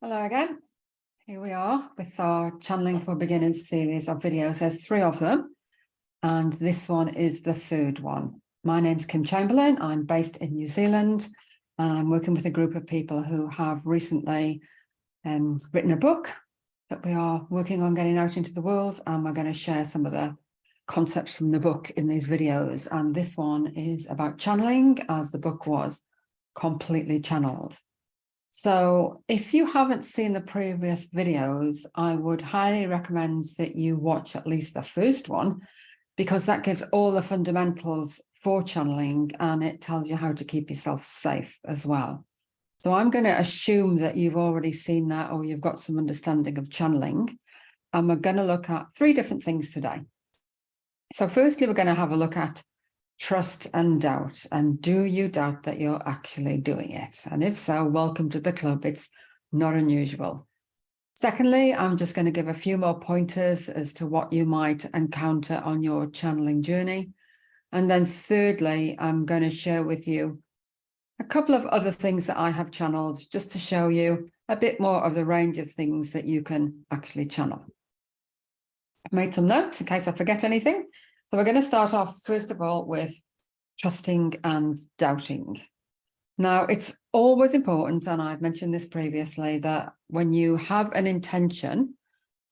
Hello again. Here we are with our Channeling for Beginners series of videos. There's 3 of them, and this one is the 3rd one. My name's Kim Chamberlain. I'm based in New Zealand, and I'm working with a group of people who have recently written a book that we are working on getting out into the world, and we're going to share some of the concepts from the book in these videos. And this one is about channeling, as the book was completely channeled. So if you haven't seen the previous videos, I would highly recommend that you watch at least the first one, because that gives all the fundamentals for channeling and it tells you how to keep yourself safe as well. So I'm going to assume that you've already seen that, or you've got some understanding of channeling. And we're going to look at 3 different things today. So firstly, we're going to have a look at trust and doubt. And do you doubt that you're actually doing it? And if so, welcome to the club. It's not unusual. Secondly, I'm just going to give a few more pointers as to what you might encounter on your channeling journey. And then thirdly, I'm going to share with you a couple of other things that I have channeled, just to show you a bit more of the range of things that you can actually channel. I've made some notes in case I forget anything. So we're going to start off, first of all, with trusting and doubting. Now, it's always important, and I've mentioned this previously, that when you have an intention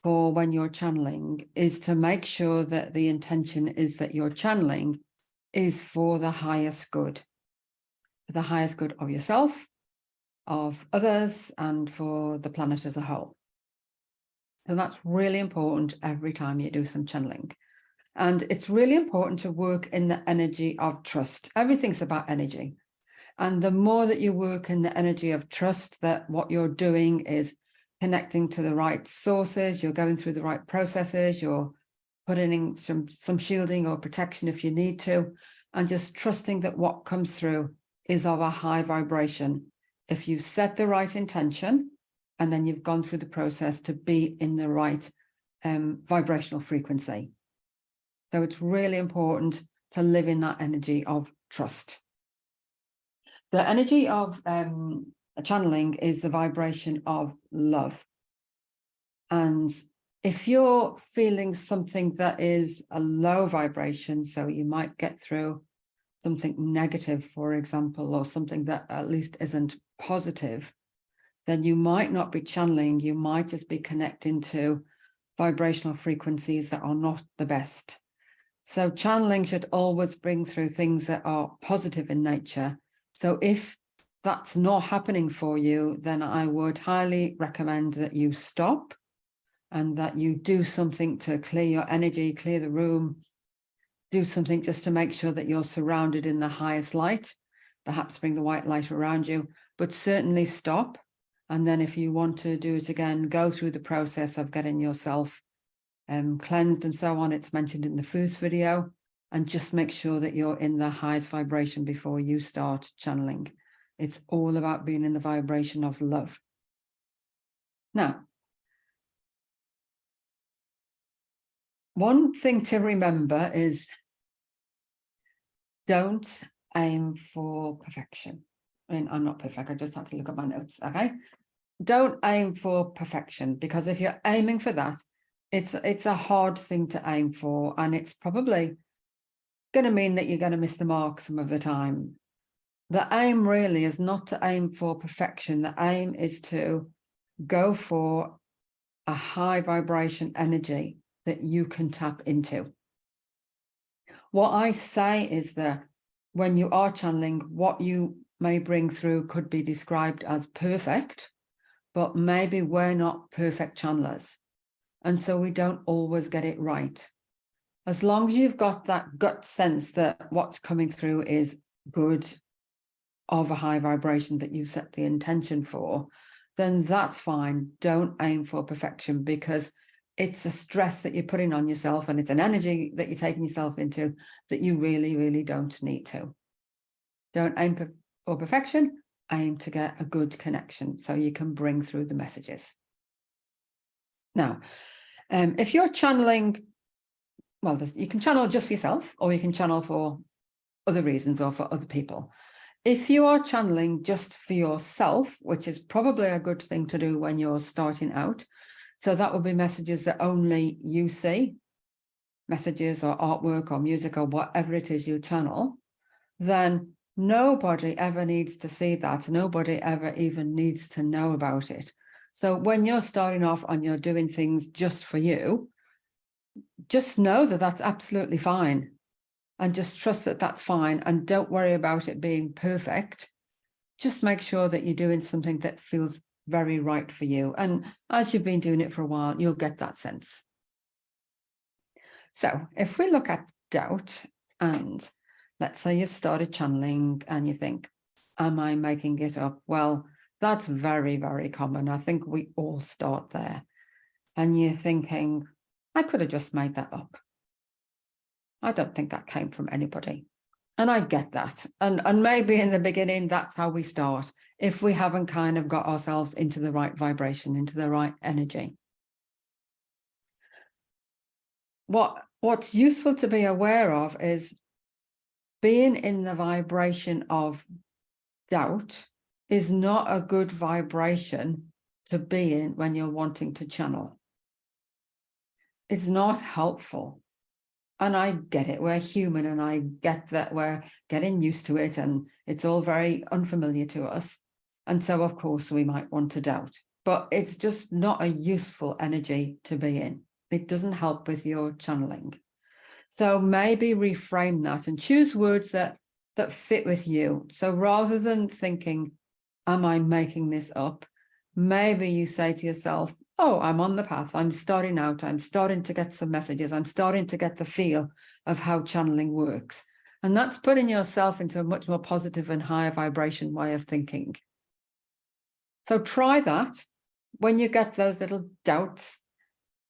for when you're channeling, is to make sure that the intention is that your channeling is for the highest good of yourself, of others, and for the planet as a whole. So that's really important every time you do some channeling. And it's really important to work in the energy of trust. Everything's about energy. And the more that you work in the energy of trust, that what you're doing is connecting to the right sources, you're going through the right processes, you're putting in some shielding or protection if you need to, and just trusting that what comes through is of a high vibration. If you've set the right intention, and then you've gone through the process to be in the right vibrational frequency. So it's really important to live in that energy of trust. The energy of channeling is the vibration of love. And if you're feeling something that is a low vibration, so you might get through something negative, for example, or something that at least isn't positive, then you might not be channeling. You might just be connecting to vibrational frequencies that are not the best. So channeling should always bring through things that are positive in nature. So if that's not happening for you, then I would highly recommend that you stop and that you do something to clear your energy, clear the room, do something just to make sure that you're surrounded in the highest light, perhaps bring the white light around you, but certainly stop. And then if you want to do it again, go through the process of getting yourself cleansed and so on. It's mentioned in the first video, and just make sure that you're in the highest vibration before you start channeling. It's all about being in the vibration of love. Now, one thing to remember is don't aim for perfection. I mean, I'm not perfect. I just had to look at my notes. Okay. Don't aim for perfection, because if you're aiming for that, it's a hard thing to aim for, and it's probably going to mean that you're going to miss the mark some of the time. The aim really is not to aim for perfection. The aim is to go for a high vibration energy that you can tap into. What I say is that when you are channeling, what you may bring through could be described as perfect, but maybe we're not perfect channelers. And so we don't always get it right. As long as you've got that gut sense that what's coming through is good, of a high vibration that you set the intention for, then that's fine. Don't aim for perfection, because it's a stress that you're putting on yourself, and it's an energy that you're taking yourself into that you really, really don't need to. Don't aim for perfection. Aim to get a good connection so you can bring through the messages. Now, if you're channeling, well, you can channel just for yourself, or you can channel for other reasons or for other people. If you are channeling just for yourself, which is probably a good thing to do when you're starting out, so that would be messages that only you see, messages or artwork or music or whatever it is you channel, then nobody ever needs to see that. Nobody ever even needs to know about it. So when you're starting off and you're doing things just for you, just know that that's absolutely fine. And just trust that that's fine. And don't worry about it being perfect. Just make sure that you're doing something that feels very right for you. And as you've been doing it for a while, you'll get that sense. So if we look at doubt, and let's say you've started channeling and you think, am I making it up? Well, that's very, very common. I think we all start there. And you're thinking, I could have just made that up. I don't think that came from anybody. And I get that. And maybe in the beginning, that's how we start, if we haven't kind of got ourselves into the right vibration, into the right energy. What's useful to be aware of is being in the vibration of doubt is not a good vibration to be in when you're wanting to channel. It's not helpful. And I get it, we're human, and I get that we're getting used to it and it's all very unfamiliar to us. And so, of course, we might want to doubt, but it's just not a useful energy to be in. It doesn't help with your channeling. So maybe reframe that and choose words that fit with you. So rather than thinking, am I making this up? Maybe you say to yourself, oh, I'm on the path. I'm starting out. I'm starting to get some messages. I'm starting to get the feel of how channeling works. And that's putting yourself into a much more positive and higher vibration way of thinking. So try that. When you get those little doubts,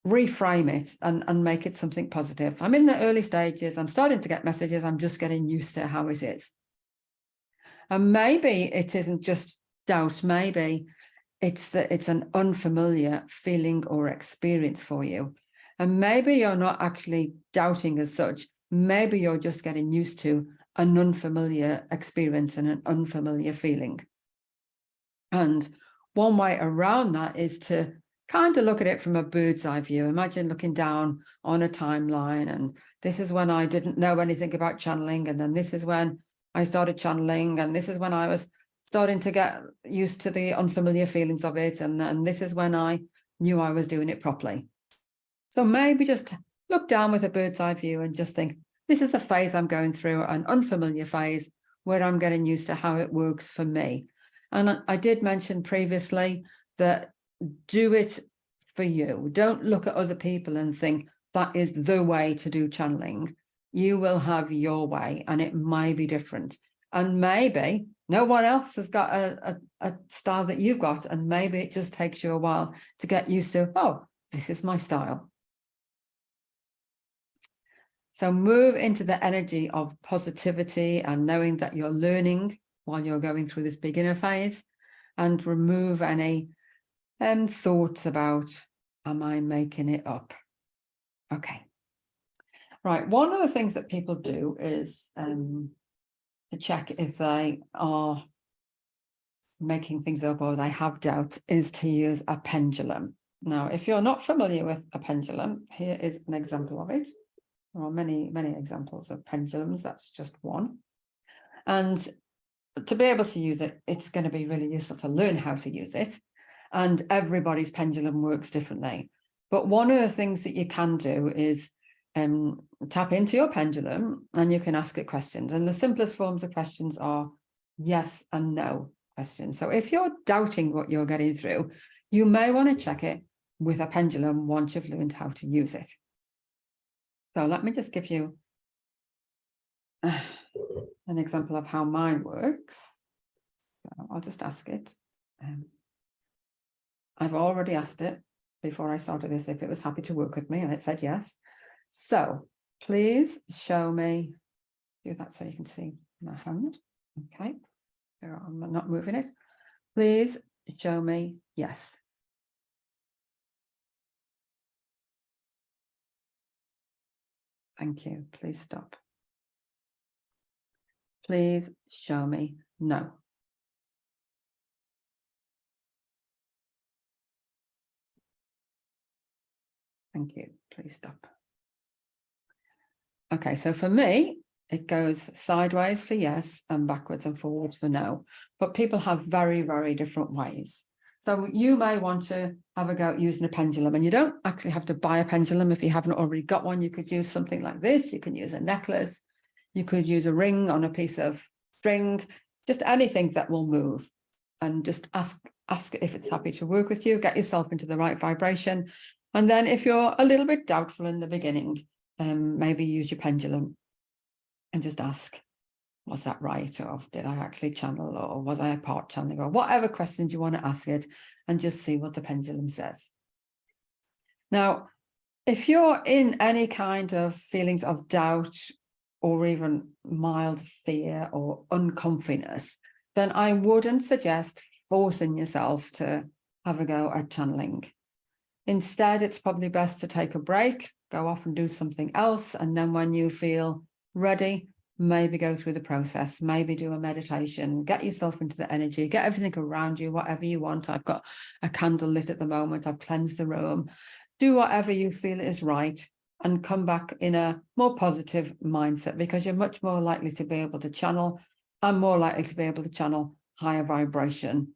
reframe it and make it something positive. I'm in the early stages. I'm starting to get messages. I'm just getting used to how it is. And maybe it isn't just doubt. Maybe it's an unfamiliar feeling or experience for you. And maybe you're not actually doubting as such. Maybe you're just getting used to an unfamiliar experience and an unfamiliar feeling. And one way around that is to kind of look at it from a bird's eye view. Imagine looking down on a timeline, and this is when I didn't know anything about channeling, and then this is when I started channeling, and this is when I was starting to get used to the unfamiliar feelings of it, and this is when I knew I was doing it properly. So maybe just look down with a bird's eye view and just think, this is a phase I'm going through, an unfamiliar phase where I'm getting used to how it works for me. And I did mention previously that do it for you. Don't look at other people and think that is the way to do channeling. You will have your way, and it may be different. And maybe no one else has got a style that you've got, and maybe it just takes you a while to get used to, oh, this is my style. So move into the energy of positivity and knowing that you're learning while you're going through this beginner phase, and remove any thoughts about, am I making it up? Okay. Right. One of the things that people do is to check if they are making things up or they have doubt is to use a pendulum. Now, if you're not familiar with a pendulum, here is an example of it. There are many, many examples of pendulums. That's just one. And to be able to use it, it's going to be really useful to learn how to use it. And everybody's pendulum works differently. But one of the things that you can do is tap into your pendulum and you can ask it questions. And the simplest forms of questions are yes and no questions. So if you're doubting what you're getting through, you may want to check it with a pendulum once you've learned how to use it. So let me just give you an example of how mine works. So I'll just ask it. I've already asked it before I started this if it was happy to work with me, and it said yes. So please show me, do that so you can see my hand. Okay, I'm not moving it. Please show me yes. Thank you. Please stop. Please show me no. Thank you. Please stop. Okay, so for me, it goes sideways for yes and backwards and forwards for no. But people have very, very different ways. So you may want to have a go at using a pendulum, and you don't actually have to buy a pendulum if you haven't already got one. You could use something like this. You can use a necklace. You could use a ring on a piece of string, just anything that will move. And just ask if it's happy to work with you, get yourself into the right vibration. And then if you're a little bit doubtful in the beginning, maybe use your pendulum and just ask, was that right? Or did I actually channel? Or was I a part channeling? Or whatever questions you want to ask it, and just see what the pendulum says. Now, if you're in any kind of feelings of doubt or even mild fear or uncomfiness, then I wouldn't suggest forcing yourself to have a go at channeling. Instead, it's probably best to take a break, go off and do something else. And then when you feel ready, maybe go through the process, maybe do a meditation, get yourself into the energy, get everything around you, whatever you want. I've got a candle lit at the moment. I've cleansed the room. Do whatever you feel is right and come back in a more positive mindset, because you're much more likely to be able to channel and more likely to be able to channel higher vibration,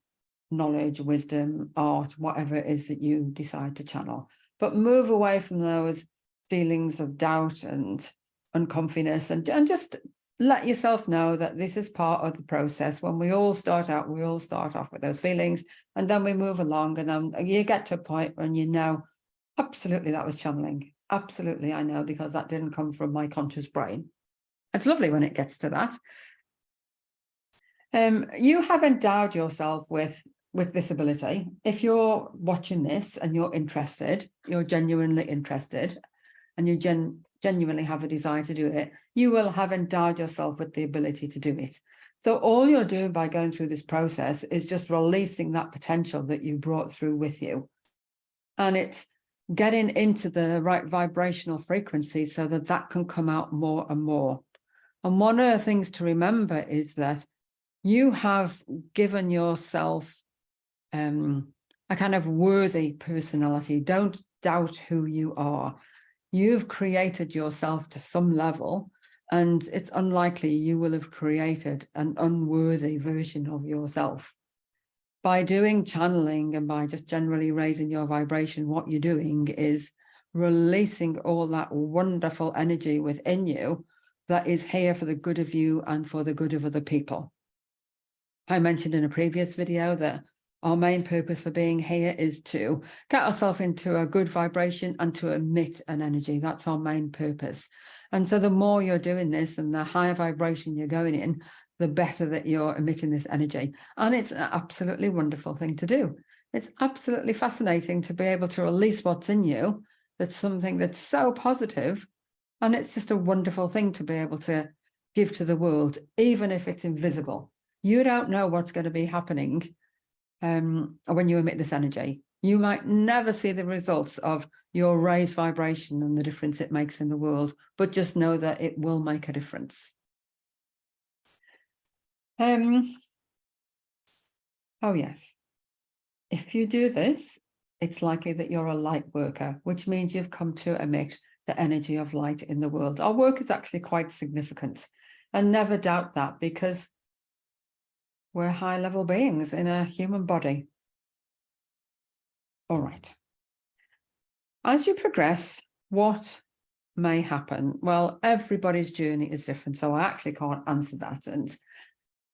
knowledge, wisdom, art, whatever it is that you decide to channel. But move away from those feelings of doubt and uncomfiness, and just let yourself know that this is part of the process. When we all start out, we all start off with those feelings, and then we move along, and then you get to a point when you know, absolutely, that was channeling. Absolutely, I know, because that didn't come from my conscious brain. It's lovely when it gets to that. You have endowed yourself with this ability. If you're watching this and you're interested, you're genuinely interested, and you genuinely have a desire to do it, you will have endowed yourself with the ability to do it. So all you're doing by going through this process is just releasing that potential that you brought through with you. And it's getting into the right vibrational frequency so that that can come out more and more. And one of the things to remember is that you have given yourself a kind of worthy personality. Don't doubt who you are. You've created yourself to some level, and it's unlikely you will have created an unworthy version of yourself. By doing channeling and by just generally raising your vibration, what you're doing is releasing all that wonderful energy within you that is here for the good of you and for the good of other people. I mentioned in a previous video that our main purpose for being here is to get ourselves into a good vibration and to emit an energy. That's our main purpose. And so the more you're doing this and the higher vibration you're going in, the better that you're emitting this energy. And it's an absolutely wonderful thing to do. It's absolutely fascinating to be able to release what's in you. That's something that's so positive. And it's just a wonderful thing to be able to give to the world, even if it's invisible. You don't know what's going to be happening when you emit this energy. You might never see the results of your raised vibration and the difference it makes in the world, but just know that it will make a difference. Oh, yes. If you do this, it's likely that you're a light worker, which means you've come to emit the energy of light in the world. Our work is actually quite significant, and never doubt that, because we're high-level beings in a human body. All right. As you progress, what may happen? Well, everybody's journey is different, so I actually can't answer that. And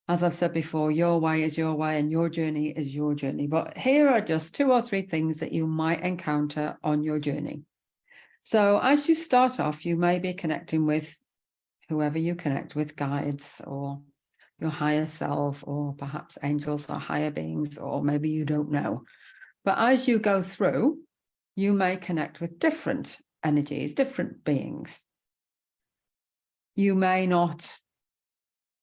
as I've said before, your way is your way and your journey is your journey. But here are just 2 or 3 things that you might encounter on your journey. So as you start off, you may be connecting with whoever you connect with, guides or your higher self, or perhaps angels or higher beings, or maybe you don't know. But as you go through, you may connect with different energies, different beings. You may not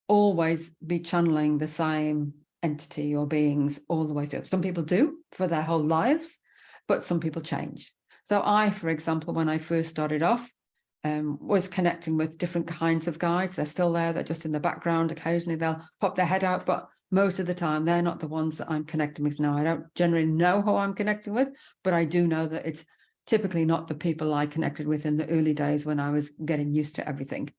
always be channeling the same entity or beings all the way through. Some people do for their whole lives, but some people change. So I, for example, when I first started off, was connecting with different kinds of guides. They're still there. They're just in the background. Occasionally they'll pop their head out, but most of the time they're not the ones that I'm connecting with now. I don't generally know who I'm connecting with, but I do know that it's typically not the people I connected with in the early days when I was getting used to everything.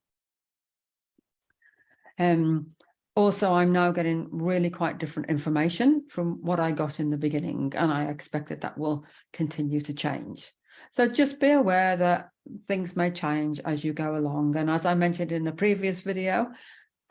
Also, I'm now getting really quite different information from what I got in the beginning, and I expect that will continue to change. So just be aware that things may change as you go along. And as I mentioned in the previous video,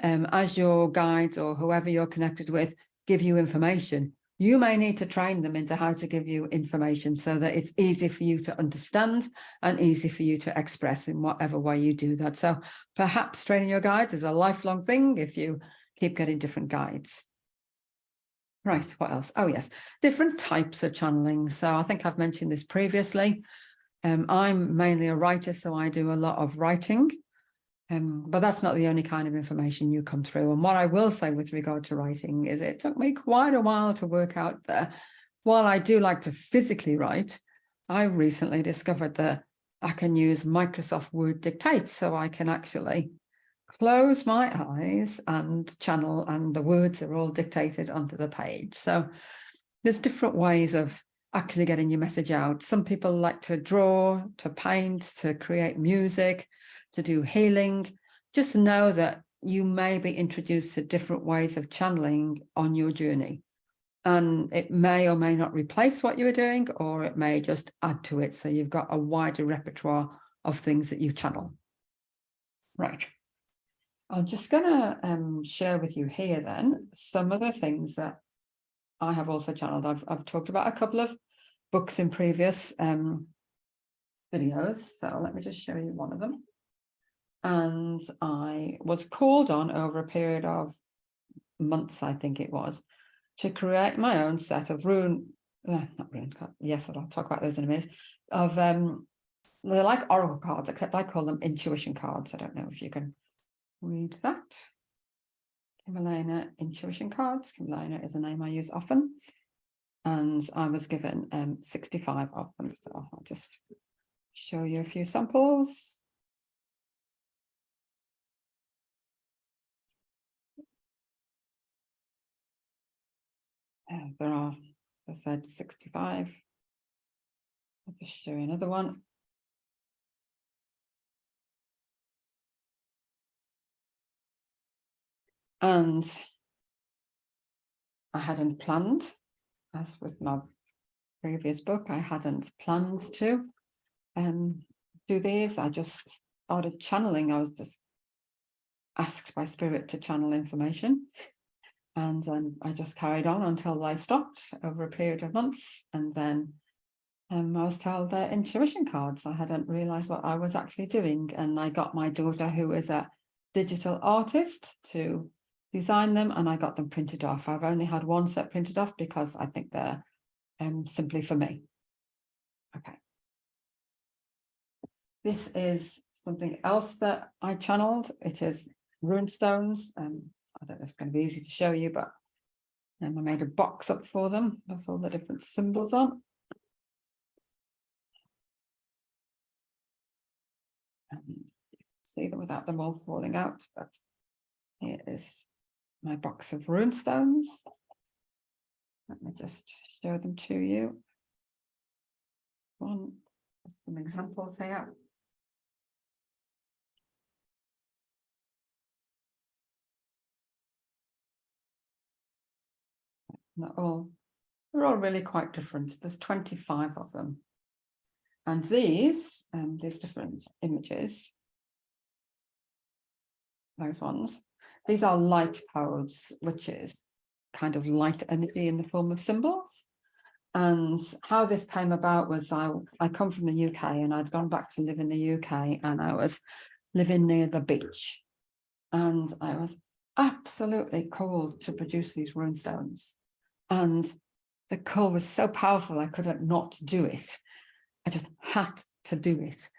as your guides or whoever you're connected with give you information, you may need to train them into how to give you information so that it's easy for you to understand and easy for you to express in whatever way you do that. So perhaps training your guides is a lifelong thing if you keep getting different guides. Right, what else? Oh, yes, different types of channeling. So I think I've mentioned this previously. I'm mainly a writer, so I do a lot of writing. But that's not the only kind of information you come through. And what I will say with regard to writing is it took me quite a while to work out that while I do like to physically write, I recently discovered that I can use Microsoft Word Dictate, so I can actually close my eyes and channel, and the words are all dictated onto the page. So there's different ways of actually getting your message out. Some people like to draw, to paint, to create music, to do healing. Just know that you may be introduced to different ways of channeling on your journey. And it may or may not replace what you were doing, or it may just add to it. So you've got a wider repertoire of things that you channel. Right. I'm just going to share with you here then some of the things that I have also channeled. I've talked about a couple of books in previous videos. So let me just show you one of them. And I was called on over a period of months, I think it was, to create my own set of not rune cards. Yes, I'll talk about those in a minute. Of they're like oracle cards, except I call them intuition cards. I don't know if you can read that. Kimberlina intuition cards. Kimberlina is a name I use often. And I was given 65 of them. So I'll just show you a few samples. There are, as I said, 65. I'll just show you another one. And I hadn't planned, as with my previous book, I hadn't planned to do these. I just started channeling. I was just asked by Spirit to channel information. And I just carried on until I stopped over a period of months. And then I was told they're intuition cards. I hadn't realized what I was actually doing. And I got my daughter, who is a digital artist, to design them, and I got them printed off. I've only had one set printed off because I think they're simply for me. Okay. This is something else that I channeled. It is rune stones. I don't know if it's going to be easy to show you, but I made a box up for them. That's all the different symbols on. See them without them all falling out, but here is my box of rune stones. Let me just show them to you. Some examples here. They're all really quite different. There's 25 of them. And these different images, those ones, these are light codes, which is kind of light energy in the form of symbols. And how this came about was I come from the UK, and I'd gone back to live in the UK, and I was living near the beach. And I was absolutely called to produce these rune stones. And the call was so powerful, I couldn't not do it. I just had to do it.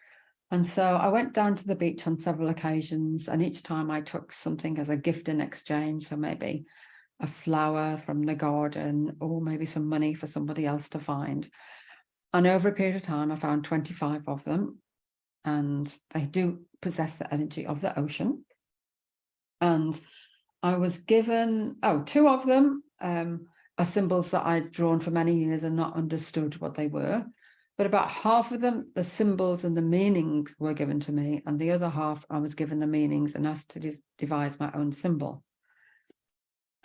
And so I went down to the beach on several occasions, and each time I took something as a gift in exchange. So maybe a flower from the garden, or maybe some money for somebody else to find. And over a period of time, I found 25 of them. and they do possess the energy of the ocean. And I was given, two of them are symbols that I'd drawn for many years and not understood what they were. But about half of them, the symbols and the meanings were given to me, and the other half I was given the meanings and asked to devise my own symbol.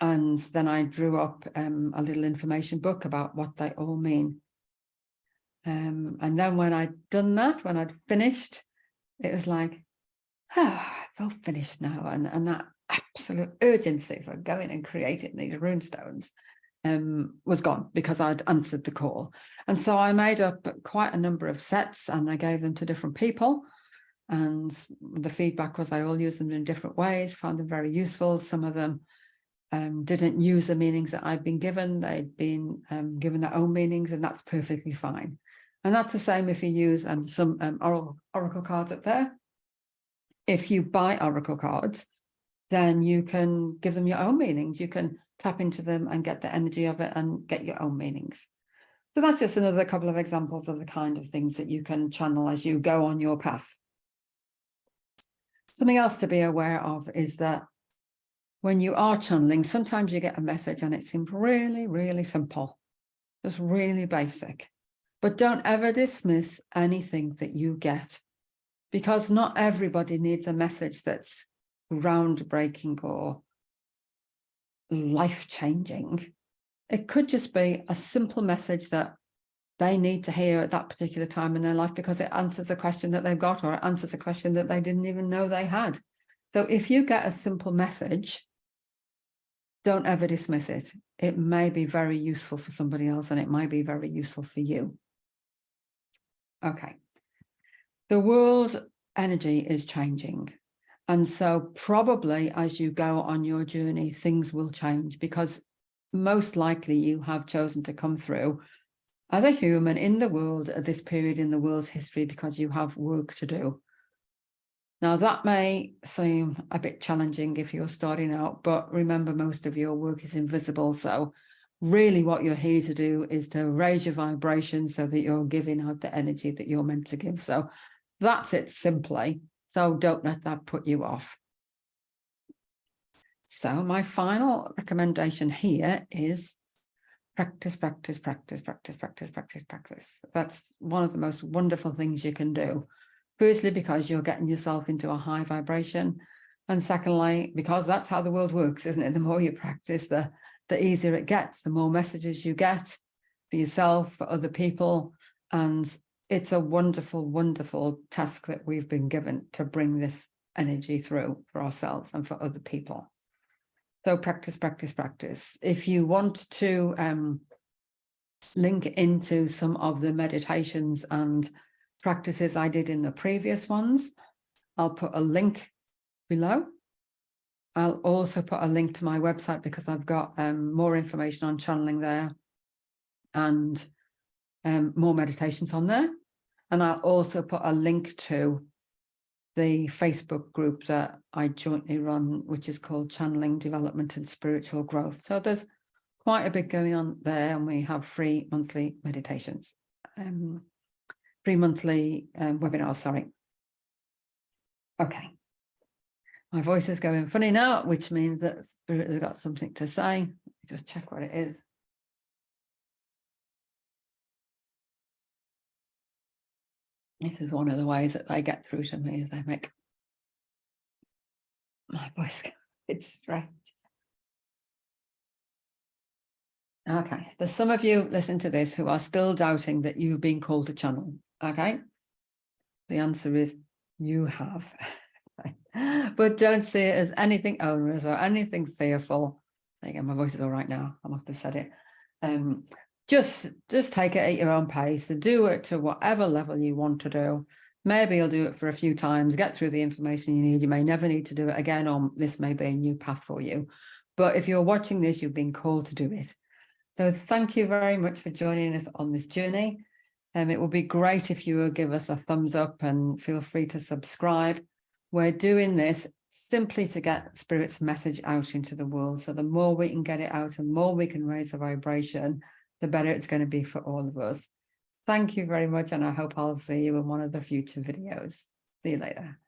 And then I drew up a little information book about what they all mean. And then when I'd done that, when I'd finished, it was like, it's all finished now. And that absolute urgency for going and creating these runestones was gone, because I'd answered the call. And so I made up quite a number of sets and I gave them to different people. And the feedback was I all used them in different ways, found them very useful. Some of them didn't use the meanings that I'd been given. They'd been given their own meanings, and that's perfectly fine. And that's the same if you use some oracle cards up there. If you buy oracle cards, then you can give them your own meanings. You can tap into them and get the energy of it and get your own meanings. So that's just another couple of examples of the kind of things that you can channel as you go on your path. Something else to be aware of is that when you are channeling, sometimes you get a message and it seems really, really simple, just really basic. But don't ever dismiss anything that you get, because not everybody needs a message that's groundbreaking or life-changing. It could just be a simple message that they need to hear at that particular time in their life, because it answers a question that they've got, or it answers a question that they didn't even know they had. So if you get a simple message, don't ever dismiss it. It may be very useful for somebody else, and it might be very useful for you. Okay. The world energy is changing. And so probably as you go on your journey, things will change, because most likely you have chosen to come through as a human in the world at this period in the world's history because you have work to do. Now, that may seem a bit challenging if you're starting out, but remember, most of your work is invisible. So really what you're here to do is to raise your vibration so that you're giving out the energy that you're meant to give. So that's it simply. So don't let that put you off. So my final recommendation here is practice, practice, practice, practice, practice, practice, practice. That's one of the most wonderful things you can do. Firstly, because you're getting yourself into a high vibration. And secondly, because that's how the world works, isn't it? The more you practice, the easier it gets, the more messages you get for yourself, for other people. And it's a wonderful, wonderful task that we've been given to bring this energy through for ourselves and for other people. So practice, practice, practice. If you want to link into some of the meditations and practices I did in the previous ones, I'll put a link below. I'll also put a link to my website, because I've got more information on channeling there and more meditations on there. And I'll also put a link to the Facebook group that I jointly run, which is called Channeling Development and Spiritual Growth. So there's quite a bit going on there, and we have free monthly meditations, free monthly webinars, sorry. Okay. My voice is going funny now, which means that Spirit has got something to say. Just check what it is. This is one of the ways that they get through to me, is they make my voice it's straight. Okay, there's some of you listen to this who are still doubting that you've been called to channel. Okay, the answer is you have. But don't see it as anything onerous or anything fearful. Again, my voice is all right now. I must have said it. Just take it at your own pace and do it to whatever level you want to do. Maybe you'll do it for a few times, get through the information you need. You may never need to do it again, or this may be a new path for you. But if you're watching this, you've been called to do it. So thank you very much for joining us on this journey. It would be great if you would give us a thumbs up, and feel free to subscribe. We're doing this simply to get Spirit's message out into the world. So the more we can get it out and more we can raise the vibration, the better it's going to be for all of us. Thank you very much, and I hope I'll see you in one of the future videos. See you later.